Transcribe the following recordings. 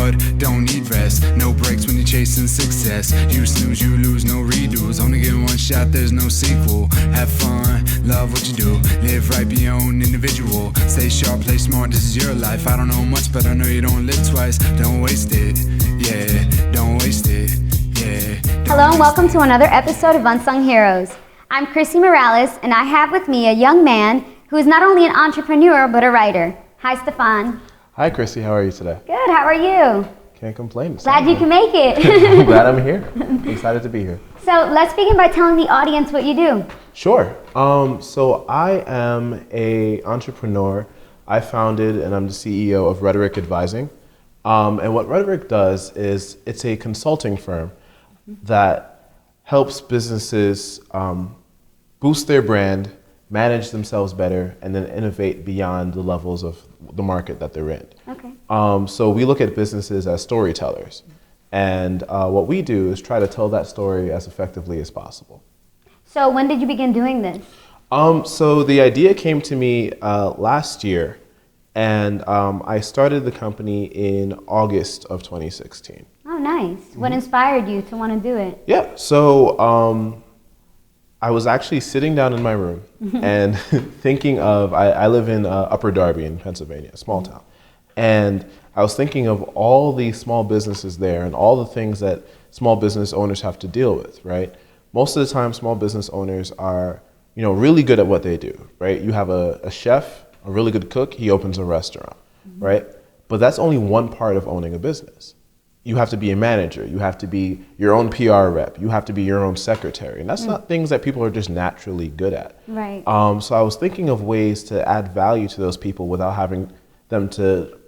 hard, don't need rest. No breaks when you're chasing success. You snooze, you lose, no redos. Only get one shot, there's no sequel. Have fun, love what you do. Live right, be your own individual. Stay sharp, play smart, this is your life. I don't know much, but I know you don't live twice. Don't waste it, yeah, don't waste it, yeah. Hello and welcome to another episode of Unsung Heroes. I'm Chrissy Morales, and I have with me a young man who is not only an entrepreneur, but a writer. Hi, Stephon. Hi, Chrissy. How are you today? Good. How are you? Can't complain. Glad you can make it. I'm glad I'm here. Excited to be here. So let's begin by telling the audience what you do. Sure. So I am a entrepreneur. I founded and I'm the CEO of Rhetoric Advising. And what Rhetoric does is it's a consulting firm that helps businesses boost their brand, manage themselves better, and then innovate beyond the levels of the market that they're in. Okay. So we look at businesses as storytellers. And what we do is try to tell that story as effectively as possible. So when did you begin doing this? So the idea came to me last year, and I started the company in August of 2016. Oh, nice. What inspired you to want to do it? Yeah, so I was actually sitting down in my room and thinking of, I live in Upper Darby in Pennsylvania, a small town. And I was thinking of all the small businesses there and all the things that small business owners have to deal with, right? Most of the time, small business owners are, really good at what they do, right? You have a chef, a really good cook, he opens a restaurant, right? But that's only one part of owning a business. You have to be a manager, you have to be your own PR rep, you have to be your own secretary. And that's not things that people are just naturally good at. Right. So I was thinking of ways to add value to those people without having them to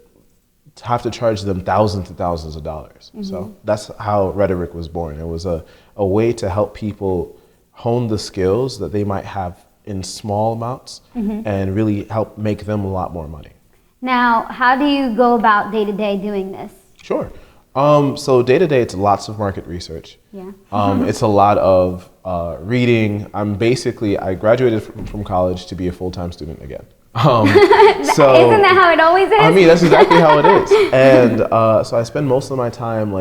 have to charge them thousands and thousands of dollars. So that's how Rhetoric was born. It was a way to help people hone the skills that they might have in small amounts and really help make them a lot more money. Now, how do you go about day-to-day doing this? Sure. So day-to-day, it's lots of market research. Yeah. It's a lot of reading. I graduated from college to be a full-time student again. So isn't that how it always is? I mean, that's exactly how it is. And so I spend most of my time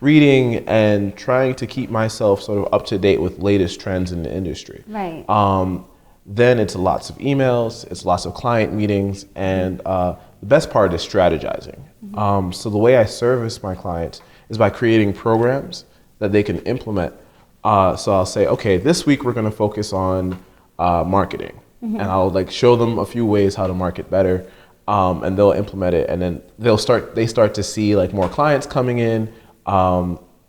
reading and trying to keep myself sort of up to date with latest trends in the industry. Right. Then it's lots of emails, it's lots of client meetings, and the best part is strategizing. So the way I service my clients is by creating programs that they can implement. So I'll say, okay, this week we're going to focus on marketing. And I'll show them a few ways how to market better, and they'll implement it. And then they start to see more clients coming in.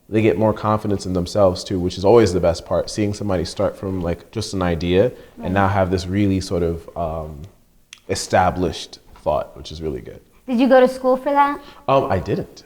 They get more confidence in themselves too, which is always the best part. Seeing somebody start from just an idea and now have this really sort of established thought, which is really good. Did you go to school for that? I didn't.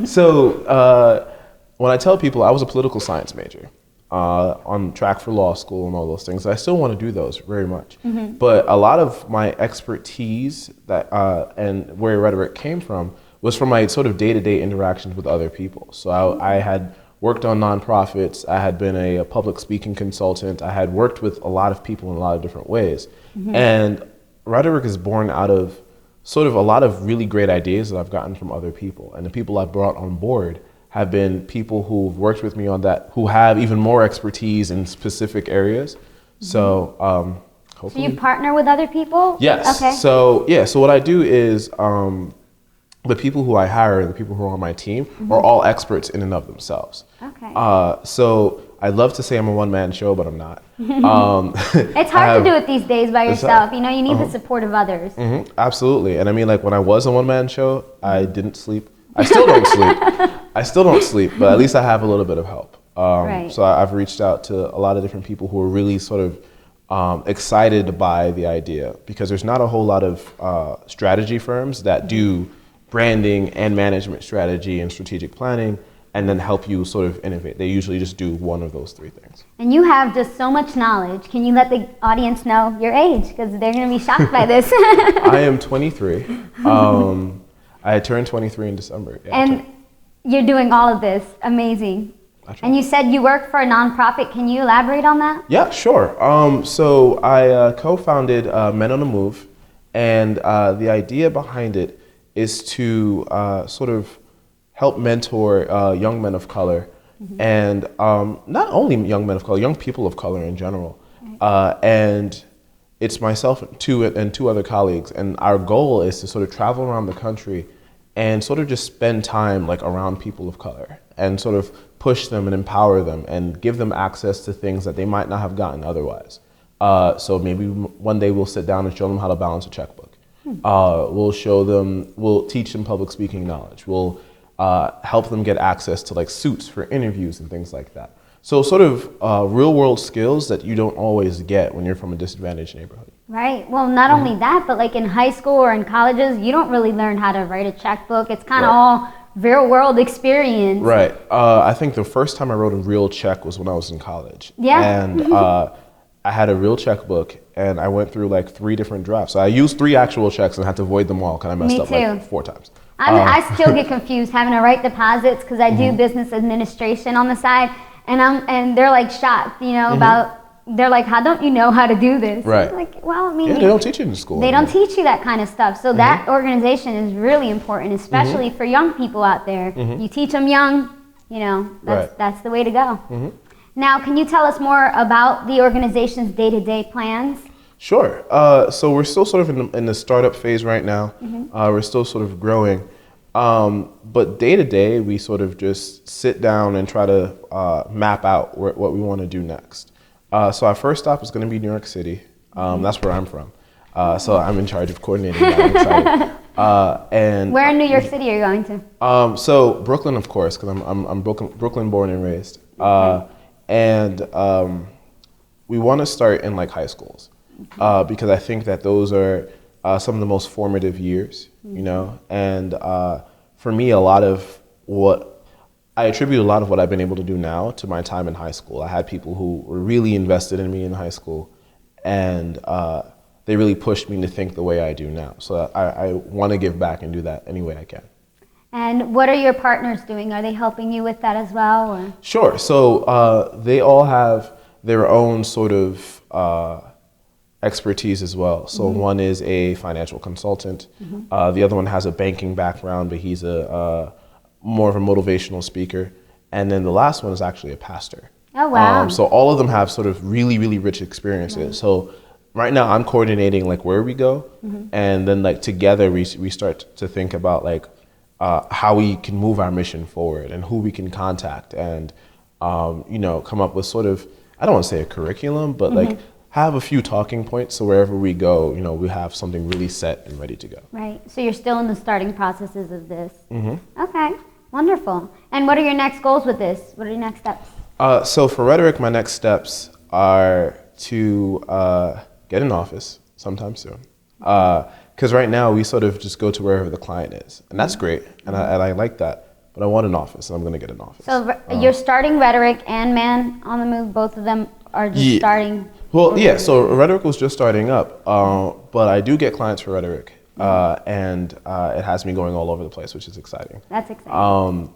So when I tell people I was a political science major, on track for law school and all those things, I still want to do those very much. But a lot of my expertise and where Rhetoric came from was from my sort of day-to-day interactions with other people. So I had worked on nonprofits, I had been a public speaking consultant, I had worked with a lot of people in a lot of different ways. And Rhetoric is born out of sort of a lot of really great ideas that I've gotten from other people. And the people I've brought on board have been people who've worked with me on that, who have even more expertise in specific areas. So hopefully. So you partner with other people? Yes. Okay. So what I do is the people who I hire and the people who are on my team are all experts in and of themselves. Okay. So I'd love to say I'm a one-man show, but I'm not. It's hard to do it these days by yourself. You need the support of others. Absolutely. And I mean, when I was a one-man show, I didn't sleep. I still don't sleep. But at least I have a little bit of help. Right. So I've reached out to a lot of different people who are really sort of excited by the idea, because there's not a whole lot of strategy firms that do branding and management strategy and strategic planning and then help you sort of innovate. They usually just do one of those three things. And you have just so much knowledge. Can you let the audience know your age? Because they're going to be shocked by this. I am 23. I turned 23 in December. Yeah, and you're doing all of this. Amazing. And you said you work for a nonprofit. Can you elaborate on that? Yeah, sure. So I co-founded Men on the Move, and the idea behind it is to sort of help mentor young men of color, and not only young men of color, young people of color in general. And it's myself and two other colleagues, and our goal is to sort of travel around the country and sort of just spend time like around people of color and sort of push them and empower them and give them access to things that they might not have gotten otherwise. So maybe one day we'll sit down and show them how to balance a checkbook. We'll teach them public speaking knowledge. We'll help them get access to like suits for interviews and things like that. So sort of real world skills that you don't always get when you're from a disadvantaged neighborhood. Right. Well, not only that, but like in high school or in colleges, you don't really learn how to write a checkbook. It's kind of all real world experience. Right. I think the first time I wrote a real check was when I was in college. Yeah. And I had a real checkbook, and I went through like 3 different drafts. So I used 3 actual checks and had to void them all because I messed up like 4 times. I still get confused having to write deposits because I do business administration on the side, and they're like shocked, about. They're like, how don't you know how to do this? Right. Like, well, I mean, they don't teach it in school. They don't teach you that kind of stuff. So that organization is really important, especially for young people out there. You teach them young, that's the way to go. Now, can you tell us more about the organization's day-to-day plans? Sure. So we're still sort of in the startup phase right now. We're still sort of growing. But day to day, we sort of just sit down and try to map out what we want to do next. So our first stop is going to be New York City. That's where I'm from. So I'm in charge of coordinating that. I'm excited. And where in New York City are you going to? So Brooklyn, of course, because I'm Brooklyn born and raised. And we want to start in like high schools because I think that those are some of the most formative years, And for me, I attribute a lot of what I've been able to do now to my time in high school. I had people who were really invested in me in high school, and they really pushed me to think the way I do now. So I want to give back and do that any way I can. And what are your partners doing? Are they helping you with that as well? Or? Sure. So they all have their own sort of expertise as well. So one is a financial consultant. The other one has a banking background, but he's more of a motivational speaker. And then the last one is actually a pastor. Oh, wow. So all of them have sort of really, really rich experiences. Right. So right now I'm coordinating like where we go. And then like together we start to think about like how we can move our mission forward and who we can contact and, come up with sort of, I don't want to say a curriculum, but like have a few talking points so wherever we go, we have something really set and ready to go. Right. So you're still in the starting processes of this. Okay. Wonderful. And what are your next goals with this? What are your next steps? So for Rhetoric, my next steps are to get an office sometime soon. Because right now we sort of just go to wherever the client is. And that's great. And I like that. But I want an office, and I'm going to get an office. So you're starting Rhetoric and Man on the Move. Both of them are just starting. Well, yeah. So Rhetoric was just starting up. But I do get clients for Rhetoric. And it has me going all over the place, which is exciting. That's exciting.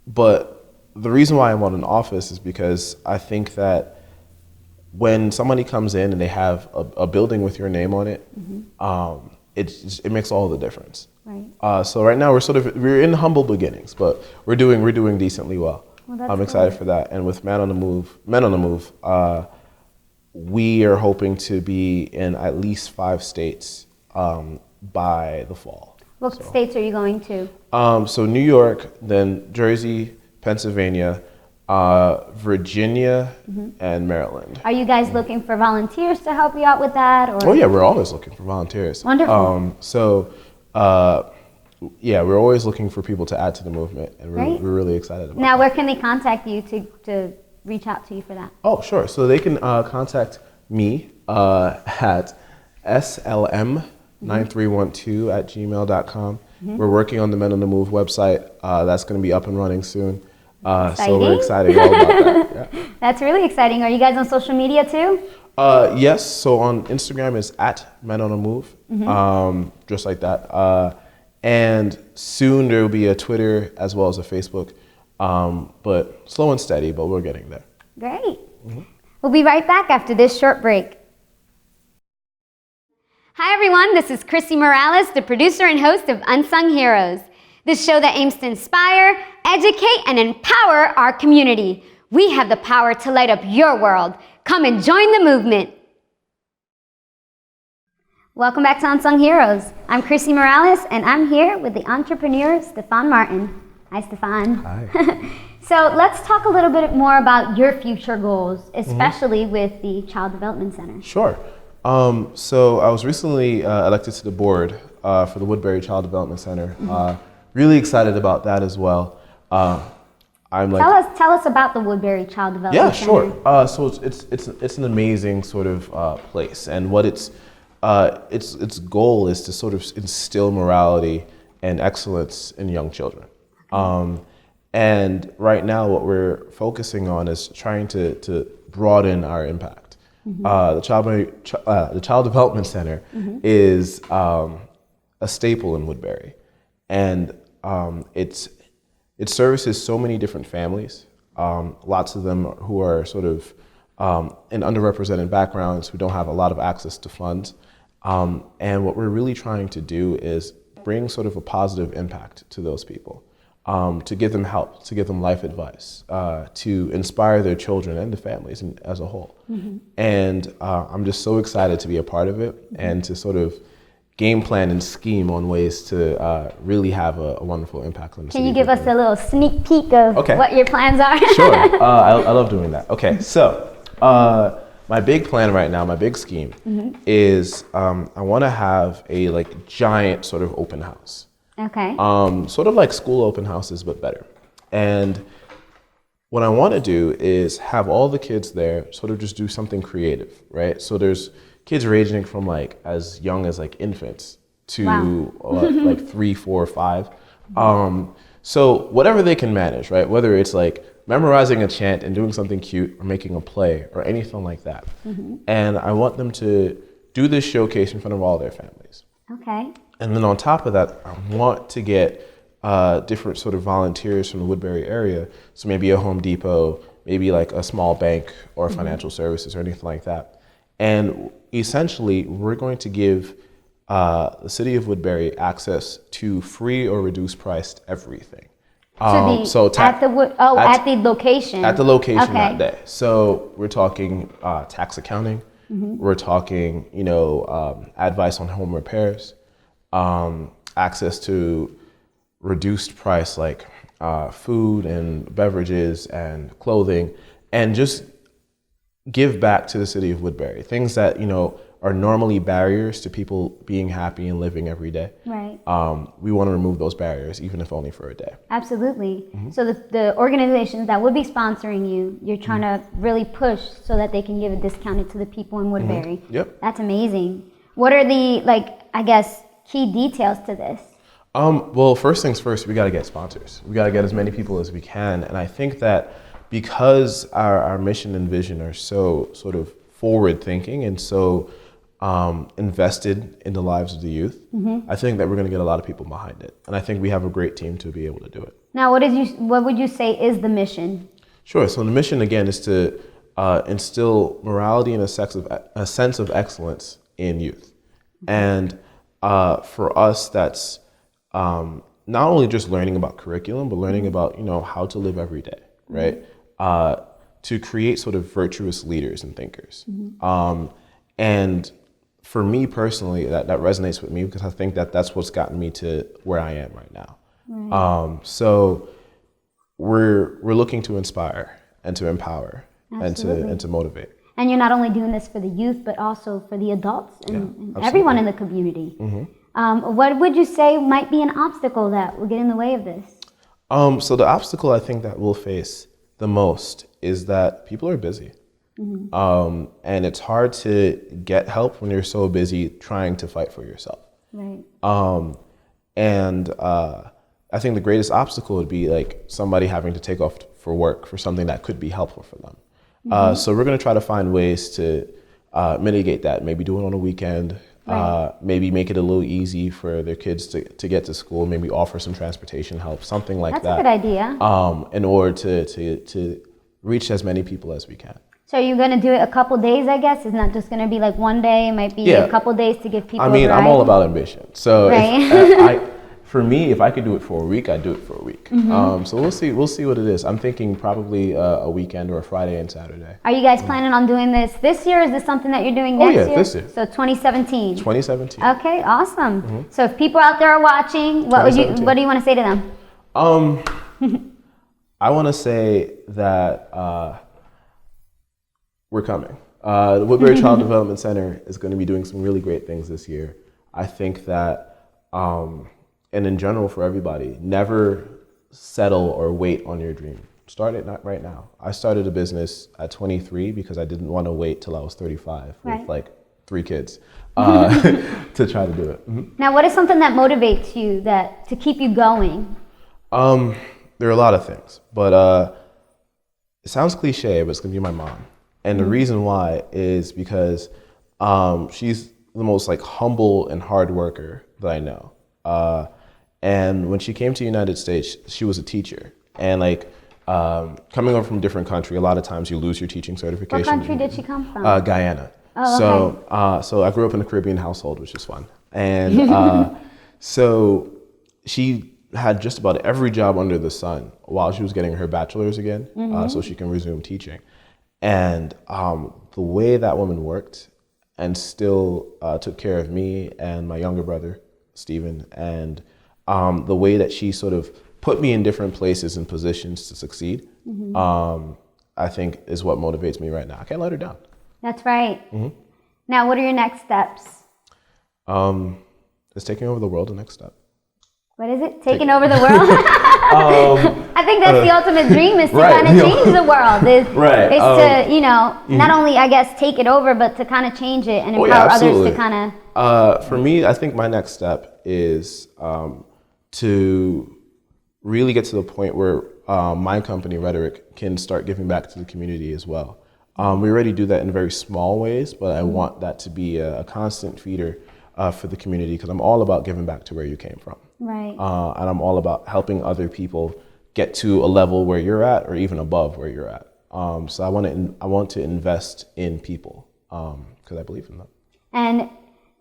But the reason why I want an office is because I think that when somebody comes in and they have a building with your name on it, it makes all the difference. Right. So right now we're in humble beginnings, but we're doing decently well. I'm excited for that. And with Men on the Move, we are hoping to be in at least 5 states by the fall. What states are you going to? So New York, then Jersey, Pennsylvania, Virginia, and Maryland. Are you guys looking for volunteers to help you out with that? Or? Oh yeah, we're always looking for volunteers. Wonderful. We're always looking for people to add to the movement, and we're really excited about it. Now, where can they contact you to reach out to you for that? Oh, sure. So they can contact me at slm9312@gmail.com. We're working on the Men on the Move website. That's going to be up and running soon. So we're excited all about that. Yeah. That's really exciting. Are you guys on social media too? Yes. So on Instagram is @Men-on-the-Move, just like that. And soon there will be a Twitter as well as a Facebook. But slow and steady, but we're getting there. Great. We'll be right back after this short break. Hi everyone, this is Chrissy Morales, the producer and host of Unsung Heroes. the show that aims to inspire, educate, and empower our community. We have the power to light up your world. Come and join the movement. Welcome back to Unsung Heroes. I'm Chrissy Morales, and I'm here with the entrepreneur, Stephon Martin. Hi, Stephon. Hi. So let's talk a little bit more about your future goals, especially with the Child Development Center. Sure. So I was recently elected to the board for the Woodbury Child Development Center. Really excited about that as well. Tell us about the Woodbury Child Development Center. Yeah, sure. So it's an amazing sort of place, and what its goal is to sort of instill morality and excellence in young children. And right now, what we're focusing on is trying to broaden our impact. The Child Development Center is a staple in Woodbury, and it services so many different families. Lots of them who are sort of in underrepresented backgrounds, who don't have a lot of access to funds. And what we're really trying to do is bring sort of a positive impact to those people. To give them help, to give them life advice, to inspire their children and the families as a whole. And I'm just so excited to be a part of it and to sort of game plan and scheme on ways to really have a wonderful impact on the city. Can you give us a little sneak peek of what your plans are? Sure, I love doing that. Okay, so my big plan right now, my big scheme is I want to have a giant sort of open house. Okay. Sort of like school open houses, but better. And what I want to do is have all the kids there sort of just do something creative, right? So there's kids ranging from as young as infants to 3, 4, 5. So whatever they can manage, right? Whether it's memorizing a chant and doing something cute or making a play or anything like that. And I want them to do this showcase in front of all their families. Okay. And then on top of that, I want to get different sort of volunteers from the Woodbury area. So maybe a Home Depot, maybe a small bank or financial services or anything like that. And essentially, we're going to give the city of Woodbury access to free or reduced priced everything. At the location. At the location that day. So we're talking tax accounting. We're talking, advice on home repairs. Access to reduced price food and beverages and clothing, and just give back to the city of Woodbury. Things that, are normally barriers to people being happy and living every day. Right. We want to remove those barriers, even if only for a day. Absolutely. So the organizations that would be sponsoring you, you're trying to really push so that they can give a discount to the people in Woodbury. Yep. That's amazing. What are the, key details to this? Well, first things first, we got to get sponsors. We got to get as many people as we can. And I think that because our mission and vision are so sort of forward thinking and so invested in the lives of the youth, I think that we're going to get a lot of people behind it. And I think we have a great team to be able to do it. Now, what would you say is the mission? Sure. So the mission, again, is to instill morality and a sense of excellence in youth. And for us, that's not only just learning about curriculum, but learning about, how to live every day, right? To create sort of virtuous leaders and thinkers. And for me personally, that resonates with me because I think that that's what's gotten me to where I am right now. Right. So we're looking to inspire and to empower and to motivate. And you're not only doing this for the youth, but also for the adults and everyone in the community. What would you say might be an obstacle that will get in the way of this? So the obstacle I think that we'll face the most is that people are busy. And it's hard to get help when you're so busy trying to fight for yourself. Right. And I think the greatest obstacle would be somebody having to take off for work for something that could be helpful for them. So we're going to try to find ways to mitigate that. Maybe do it on a weekend. Right. Maybe make it a little easy for their kids to get to school. Maybe offer some transportation help, something like that. That's a good idea. In order to reach as many people as we can. So you're going to do it a couple days, I guess? It's not just going to be one day. It might be a couple days to give people a ride. I'm all about ambition. So for me, if I could do it for a week, I'd do it for a week. So we'll see what it is. I'm thinking probably a weekend or a Friday and Saturday. Are you guys planning on doing this year? Is this something that you're doing next year? This year. So 2017. 2017. Okay, awesome. So if people out there are watching, what do you want to say to them? I want to say that we're coming. The Woodbury Child Development Center is going to be doing some really great things this year. I think that, and in general for everybody, never settle or wait on your dream. Start it right now. I started a business at 23 because I didn't want to wait till I was 35 with like 3 kids to try to do it. Now, what is something that motivates you to keep you going? There are a lot of things, but it sounds cliche, but it's going to be my mom. And the reason why is because she's the most like humble and hard worker that I know. And when she came to the United States, she was a teacher. And like coming over from a different country, a lot of times you lose your teaching certification. What country did she come from? Guyana. Oh, okay. So I grew up in a Caribbean household, which is fun. And so she had just about every job under the sun while she was getting her bachelor's again, so she can resume teaching. And the way that woman worked and still took care of me and my younger brother, Stephon, and the way that she sort of put me in different places and positions to succeed, I think is what motivates me right now. I can't let her down. That's right. Now, what are your next steps? Is taking over the world the next step? What is it? Taking over the world? I think that's the ultimate dream, is to kind of change the world. Is to, not only, I guess, take it over, but to kind of change it and empower others to kind of... For me, I think my next step is to really get to the point where my company, Rhetoric, can start giving back to the community as well. We already do that in very small ways, but I want that to be a constant feeder for the community, because I'm all about giving back to where you came from. Right. And I'm all about helping other people get to a level where you're at, or even above where you're at. So I want to invest in people because I believe in them. And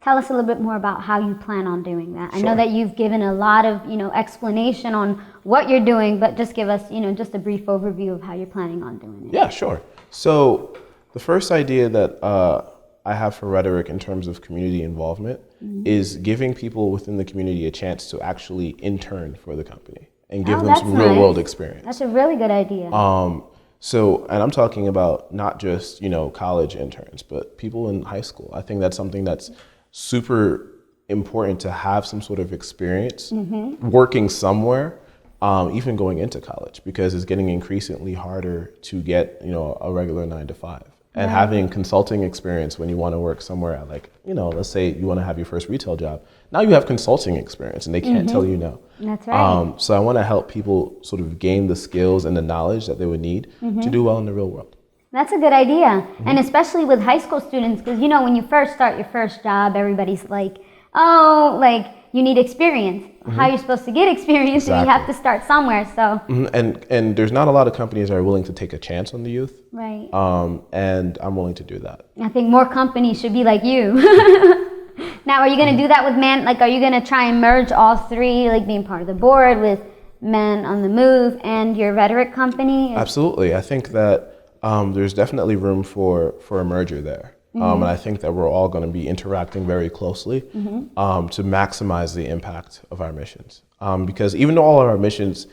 tell us a little bit more about how you plan on doing that. Sure. I know that you've given a lot of explanation on what you're doing, but just give us just a brief overview of how you're planning on doing it. Yeah, sure. So the first idea that I have for Rhetoric in terms of community involvement is giving people within the community a chance to actually intern for the company and give them some real world experience. That's a really good idea. And I'm talking about not just, college interns, but people in high school. I think that's something that's super important, to have some sort of experience working somewhere, even going into college, because it's getting increasingly harder to get, a regular 9-to-5. And having consulting experience when you want to work somewhere, like, let's say you want to have your first retail job. Now you have consulting experience and they can't tell you no. That's right. So I want to help people sort of gain the skills and the knowledge that they would need to do well in the real world. That's a good idea. And especially with high school students, because, when you first start your first job, everybody's like, you need experience. How are you supposed to get experience if you have to start somewhere? So and there's not a lot of companies that are willing to take a chance on the youth. Right. And I'm willing to do that. I think more companies should be like you. Now, are you going to do that with are you going to try and merge all three, like being part of the board with Men on the Move and your Rhetoric company? Absolutely. I think that there's definitely room for a merger there. And I think that we're all going to be interacting very closely to maximize the impact of our missions. Because even though all of our missions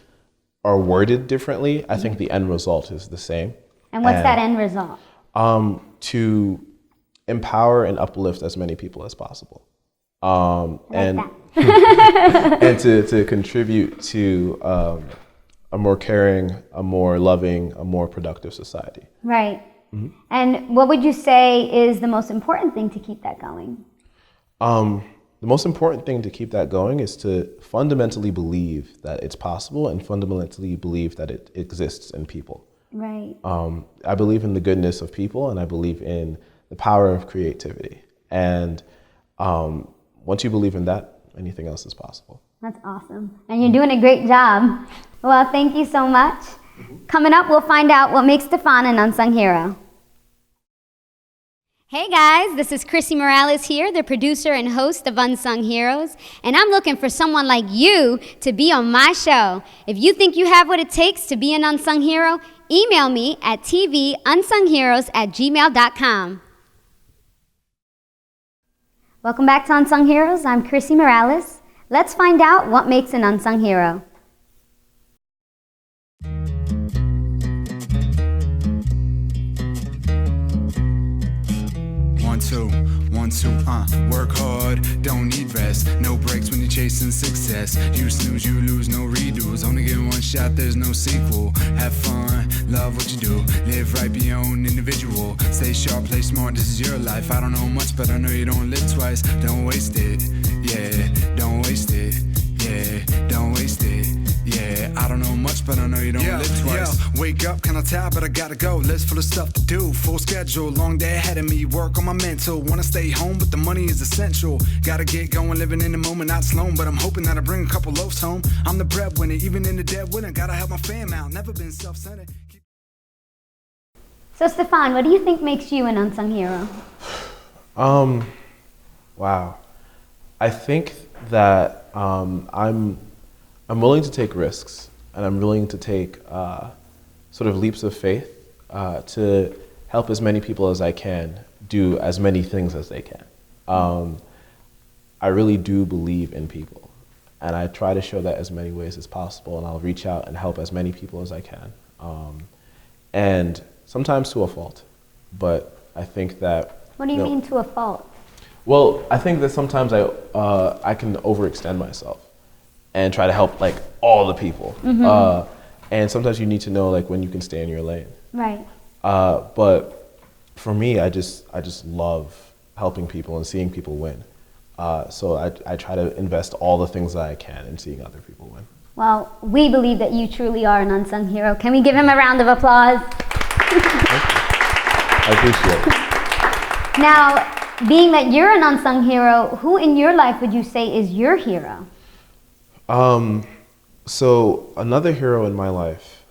are worded differently, I think the end result is the same. And what's that end result? To empower and uplift as many people as possible. And to contribute to a more caring, a more loving, a more productive society. Right. And what would you say is the most important thing to keep that going? The most important thing to keep that going is to fundamentally believe that it's possible and fundamentally believe that it exists in people. Right. I believe in the goodness of people, and I believe in the power of creativity. And once you believe in that, anything else is possible. That's awesome. And you're doing a great job. Well, thank you so much. Coming up, we'll find out what makes Stephon an unsung hero. Hey guys, this is Chrissy Morales here, the producer and host of Unsung Heroes, and I'm looking for someone like you to be on my show. If you think you have what it takes to be an unsung hero, email me at tvunsungheroes@gmail.com. Welcome back to Unsung Heroes. I'm Chrissy Morales. Let's find out what makes an unsung hero. One, two, work hard, don't need rest. No breaks when you're chasing success. You snooze, you lose, no redos. Only get one shot, there's no sequel. Have fun, love what you do. Live right, be your own individual. Stay sharp, play smart, this is your life. I don't know much, but I know you don't live twice. Don't waste it, yeah, don't waste it, yeah, don't waste it. Yeah, I don't know much, but I know you don't live twice. Wake up, kinda tired, but I gotta go. List full of stuff to do, full schedule, long day ahead of me. Work on my mental, wanna stay home, but the money is essential. Gotta get going, living in the moment, not slow, but I'm hoping that I bring a couple loaves home. I'm the breadwinner, even in the dead winter. Gotta help my fam out, never been self-centered. So Stephon, what do you think makes you an unsung hero? Wow. I think that I'm willing to take risks, and I'm willing to take sort of leaps of faith to help as many people as I can do as many things as they can. I really do believe in people, and I try to show that as many ways as possible, and I'll reach out and help as many people as I can. And sometimes to a fault, but I think that... What do you mean to a fault? Well, I think that sometimes I can overextend myself and try to help like all the people. And sometimes you need to know like when you can stay in your lane. Right. But for me, I just love helping people and seeing people win. So I try to invest all the things that I can in seeing other people win. Well, we believe that you truly are an unsung hero. Can we give him a round of applause? I appreciate it. Now, being that you're an unsung hero, who in your life would you say is your hero? So another hero in my life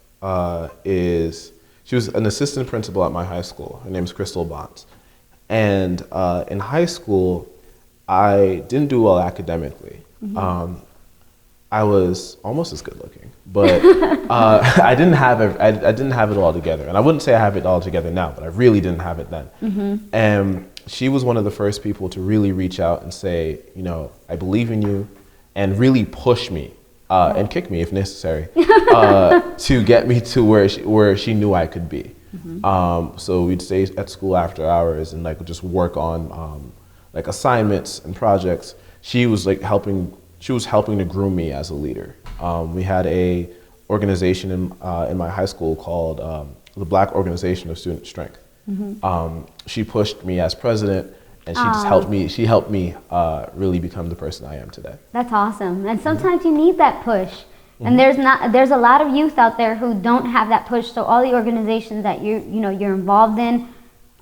she was an assistant principal at my high school. Her name is Crystal Bonds. And in high school, I didn't do well academically. I was almost as good looking, but I didn't have it all together. And I wouldn't say I have it all together now, but I really didn't have it then. And she was one of the first people to really reach out and say, you know, I believe in you, and really push me and kick me if necessary to get me to where she knew I could be. So we'd stay at school after hours and like just work on like assignments and projects. She was helping to groom me as a leader. We had a organization in my high school called the Black Organization of Student Strength. She pushed me as president, and she just helped me. She helped me really become the person I am today. That's awesome. And sometimes you need that push. And there's a lot of youth out there who don't have that push. So all the organizations that you're involved in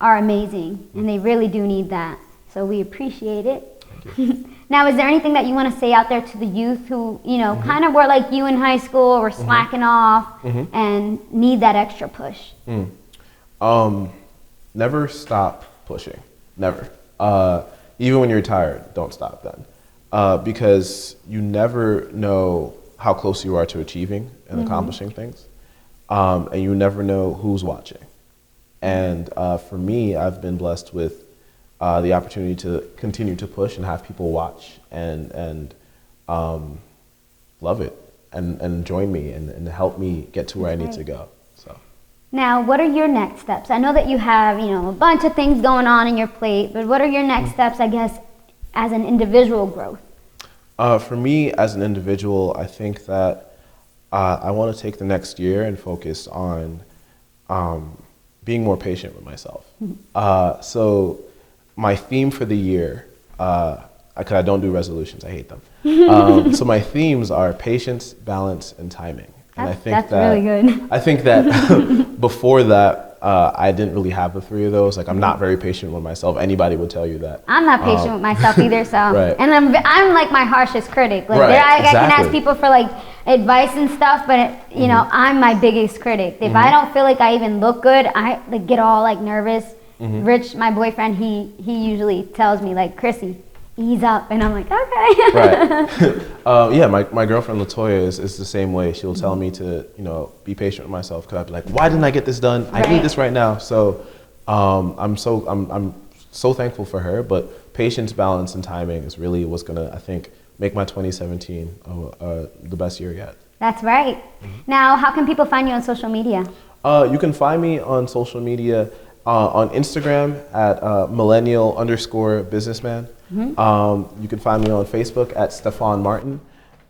are amazing, and they really do need that. So we appreciate it. Thank you. Now, is there anything that you want to say out there to the youth who kind of were like you in high school, or slacking off, and need that extra push? Never stop pushing. Never. Even when you're tired, don't stop then. Because you never know how close you are to achieving and accomplishing things. And you never know who's watching. And for me, I've been blessed with the opportunity to continue to push and have people watch and love it and join me and help me get to where I need to go. Now, what are your next steps? I know that you have, a bunch of things going on in your plate, but what are your next steps, I guess, as an individual growth? For me, as an individual, I think that I want to take the next year and focus on being more patient with myself. So my theme for the year, because I don't do resolutions, I hate them. So my themes are patience, balance, and timing. And that's really good. I think that before that, I didn't really have the three of those. Like, I'm not very patient with myself. Anybody would tell you that. I'm not patient with myself either. So, right. And I'm like my harshest critic. Like, right, I can ask people for like advice and stuff, but I'm my biggest critic. If I don't feel like I even look good, I get all like nervous. Rich, my boyfriend, he usually tells me like, Chrissy, ease up, and I'm like, okay. Right. Yeah, my girlfriend Latoya is the same way. She'll tell me to, be patient with myself, because I'd be like, why didn't I get this done? I need this right now. So I'm so thankful for her. But patience, balance, and timing is really what's gonna, I think, make my 2017 the best year yet. That's right. Now, how can people find you on social media? You can find me on social media on Instagram at millennial_businessman. You can find me on Facebook at Stephon Martin.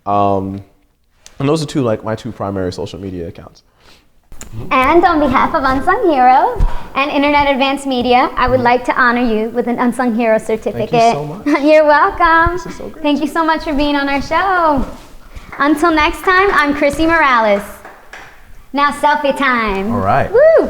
And those are my two primary social media accounts. And on behalf of Unsung Heroes and Internet Advanced Media, I would like to honor you with an Unsung Hero certificate. Thank you so much. You're welcome. This is so great. Thank you so much for being on our show. Until next time, I'm Chrissy Morales. Now selfie time. All right. Woo!